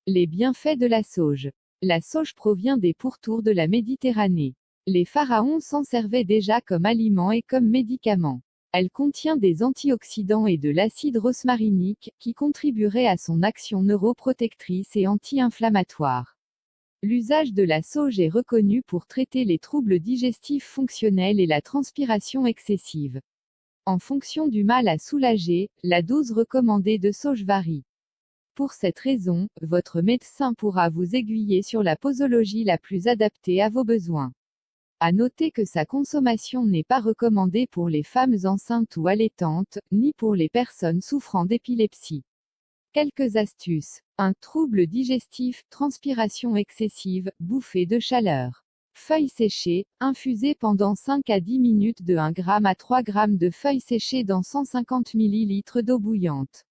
Les bienfaits de la sauge. La sauge provient des pourtours de la Méditerranée. Les pharaons s'en servaient déjà comme aliment et comme médicament. Elle contient des antioxydants et de l'acide rosmarinique, qui contribuerait à son action neuroprotectrice et anti-inflammatoire. L'usage de la sauge est reconnu pour traiter les troubles digestifs fonctionnels et la transpiration excessive. En fonction du mal à soulager, la dose recommandée de sauge varie. Pour cette raison, votre médecin pourra vous aiguiller sur la posologie la plus adaptée à vos besoins. À noter que sa consommation n'est pas recommandée pour les femmes enceintes ou allaitantes, ni pour les personnes souffrant d'épilepsie. Quelques astuces. Un trouble digestif, transpiration excessive, bouffée de chaleur. Feuilles séchées, infusées pendant 5 à 10 minutes de 1 g à 3 g de feuilles séchées dans 150 ml d'eau bouillante.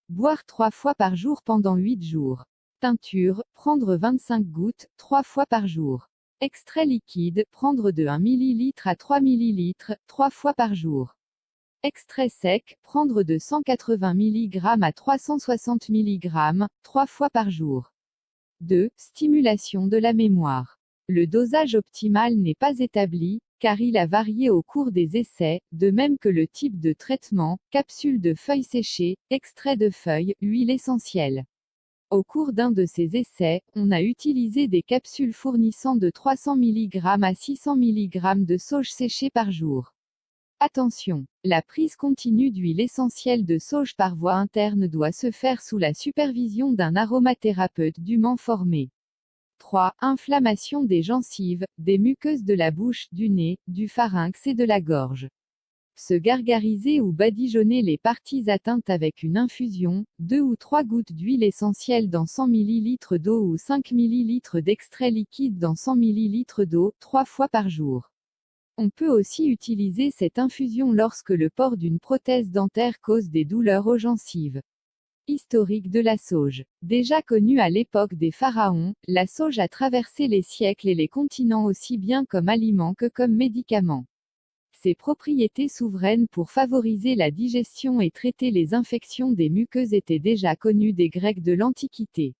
Boire 3 fois par jour pendant 8 jours. Teinture, prendre 25 gouttes, 3 fois par jour. Extrait liquide, prendre de 1 ml à 3 ml, 3 fois par jour. Extrait sec, prendre de 180 mg à 360 mg, 3 fois par jour. 2. Stimulation de la mémoire. Le dosage optimal n'est pas établi, car il a varié au cours des essais, de même que le type de traitement, capsules de feuilles séchées, extrait de feuilles, huile essentielle. Au cours d'un de ces essais, on a utilisé des capsules fournissant de 300 mg à 600 mg de sauge séchée par jour. Attention, la prise continue d'huile essentielle de sauge par voie interne doit se faire sous la supervision d'un aromathérapeute dûment formé. 3. Inflammation des gencives, des muqueuses de la bouche, du nez, du pharynx et de la gorge. Se gargariser ou badigeonner les parties atteintes avec une infusion, 2 ou 3 gouttes d'huile essentielle dans 100 ml d'eau ou 5 ml d'extrait liquide dans 100 ml d'eau, 3 fois par jour. On peut aussi utiliser cette infusion lorsque le port d'une prothèse dentaire cause des douleurs aux gencives. Historique de la sauge. Déjà connue à l'époque des pharaons, la sauge a traversé les siècles et les continents aussi bien comme aliment que comme médicament. Ses propriétés souveraines pour favoriser la digestion et traiter les infections des muqueuses étaient déjà connues des Grecs de l'Antiquité.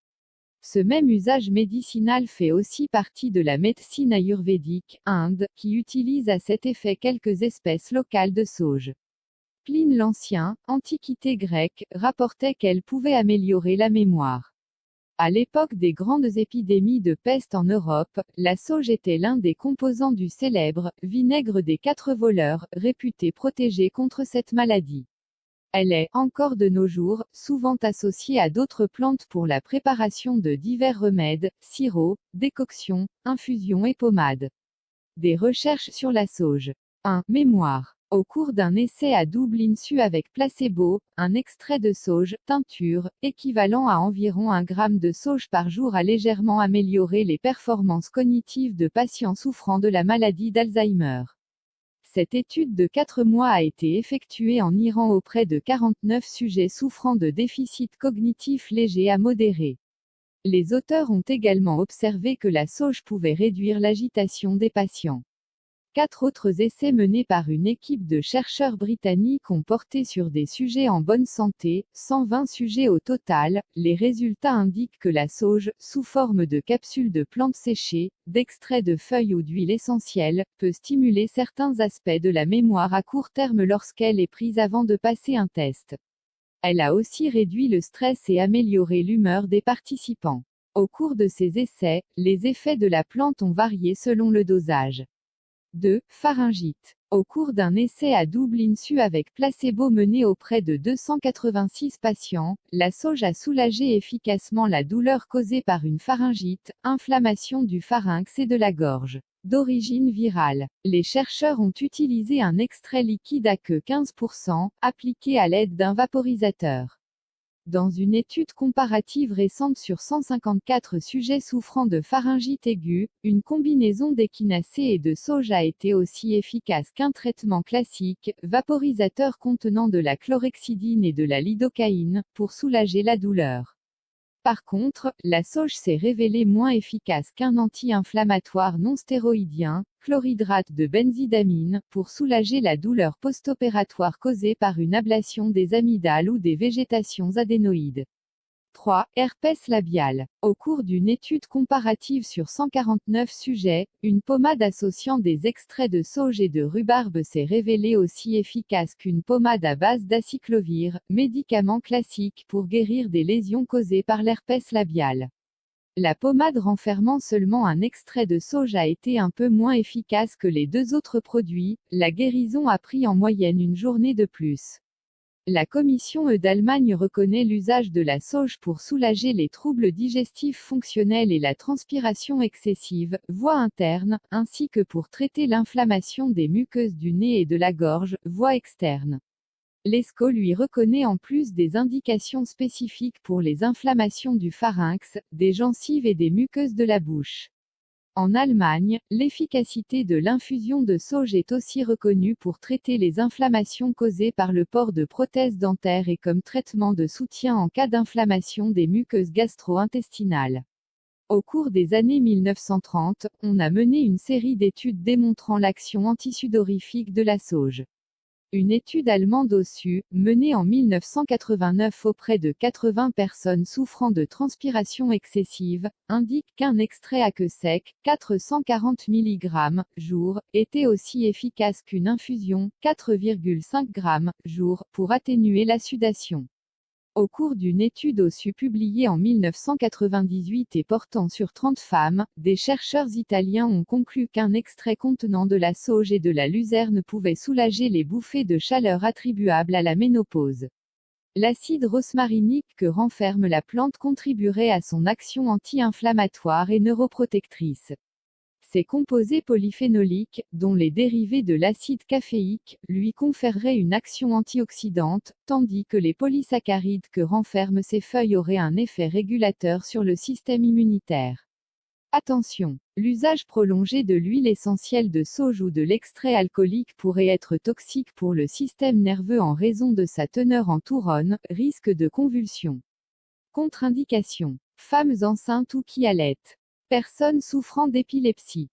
Ce même usage médicinal fait aussi partie de la médecine ayurvédique, Inde, qui utilise à cet effet quelques espèces locales de sauge. Pline l'Ancien, Antiquité grecque, rapportait qu'elle pouvait améliorer la mémoire. À l'époque des grandes épidémies de peste en Europe, la sauge était l'un des composants du célèbre vinaigre des 4 voleurs, réputé protéger contre cette maladie. Elle est, encore de nos jours, souvent associée à d'autres plantes pour la préparation de divers remèdes, sirops, décoctions, infusions et pommades. Des recherches sur la sauge. 1. Mémoire. Au cours d'un essai à double insu avec placebo, un extrait de sauge, teinture, équivalent à environ 1 g de sauge par jour a légèrement amélioré les performances cognitives de patients souffrant de la maladie d'Alzheimer. Cette étude de 4 mois a été effectuée en Iran auprès de 49 sujets souffrant de déficits cognitifs légers à modérés. Les auteurs ont également observé que la sauge pouvait réduire l'agitation des patients. 4 autres essais menés par une équipe de chercheurs britanniques ont porté sur des sujets en bonne santé, 120 sujets au total. Les résultats indiquent que la sauge, sous forme de capsules de plantes séchées, d'extraits de feuilles ou d'huile essentielle, peut stimuler certains aspects de la mémoire à court terme lorsqu'elle est prise avant de passer un test. Elle a aussi réduit le stress et amélioré l'humeur des participants. Au cours de ces essais, les effets de la plante ont varié selon le dosage. 2. Pharyngite. Au cours d'un essai à double insu avec placebo mené auprès de 286 patients, la sauge a soulagé efficacement la douleur causée par une pharyngite, inflammation du pharynx et de la gorge. D'origine virale. Les chercheurs ont utilisé un extrait liquide à que 15%, appliqué à l'aide d'un vaporisateur. Dans une étude comparative récente sur 154 sujets souffrant de pharyngite aiguë, une combinaison d'échinacée et de sauge a été aussi efficace qu'un traitement classique, vaporisateur contenant de la chlorhexidine et de la lidocaïne, pour soulager la douleur. Par contre, la sauge s'est révélée moins efficace qu'un anti-inflammatoire non stéroïdien, chlorhydrate de benzidamine, pour soulager la douleur post-opératoire causée par une ablation des amygdales ou des végétations adénoïdes. 3. Herpès labial. Au cours d'une étude comparative sur 149 sujets, une pommade associant des extraits de sauge et de rhubarbe s'est révélée aussi efficace qu'une pommade à base d'aciclovir, médicament classique pour guérir des lésions causées par l'herpès labial. La pommade renfermant seulement un extrait de sauge a été un peu moins efficace que les deux autres produits, la guérison a pris en moyenne une journée de plus. La Commission d'Allemagne reconnaît l'usage de la sauge pour soulager les troubles digestifs fonctionnels et la transpiration excessive, voie interne, ainsi que pour traiter l'inflammation des muqueuses du nez et de la gorge, voie externe. L'ESCO lui reconnaît en plus des indications spécifiques pour les inflammations du pharynx, des gencives et des muqueuses de la bouche. En Allemagne, l'efficacité de l'infusion de sauge est aussi reconnue pour traiter les inflammations causées par le port de prothèses dentaires et comme traitement de soutien en cas d'inflammation des muqueuses gastro-intestinales. Au cours des années 1930, on a mené une série d'études démontrant l'action antisudorifique de la sauge. Une étude allemande OSU, menée en 1989 auprès de 80 personnes souffrant de transpiration excessive, indique qu'un extrait à queue sec, 440 mg, jour, était aussi efficace qu'une infusion, 4,5 g, jour, pour atténuer la sudation. Au cours d'une étude OSU publiée en 1998 et portant sur 30 femmes, des chercheurs italiens ont conclu qu'un extrait contenant de la sauge et de la luzerne pouvait soulager les bouffées de chaleur attribuables à la ménopause. L'acide rosmarinique que renferme la plante contribuerait à son action anti-inflammatoire et neuroprotectrice. Ces composés polyphénoliques, dont les dérivés de l'acide caféique, lui conféreraient une action antioxydante, tandis que les polysaccharides que renferment ces feuilles auraient un effet régulateur sur le système immunitaire. Attention, l'usage prolongé de l'huile essentielle de sauge ou de l'extrait alcoolique pourrait être toxique pour le système nerveux en raison de sa teneur en tourone, risque de convulsion. Contre-indication. Femmes enceintes ou qui allaitent. Personnes souffrant d'épilepsie.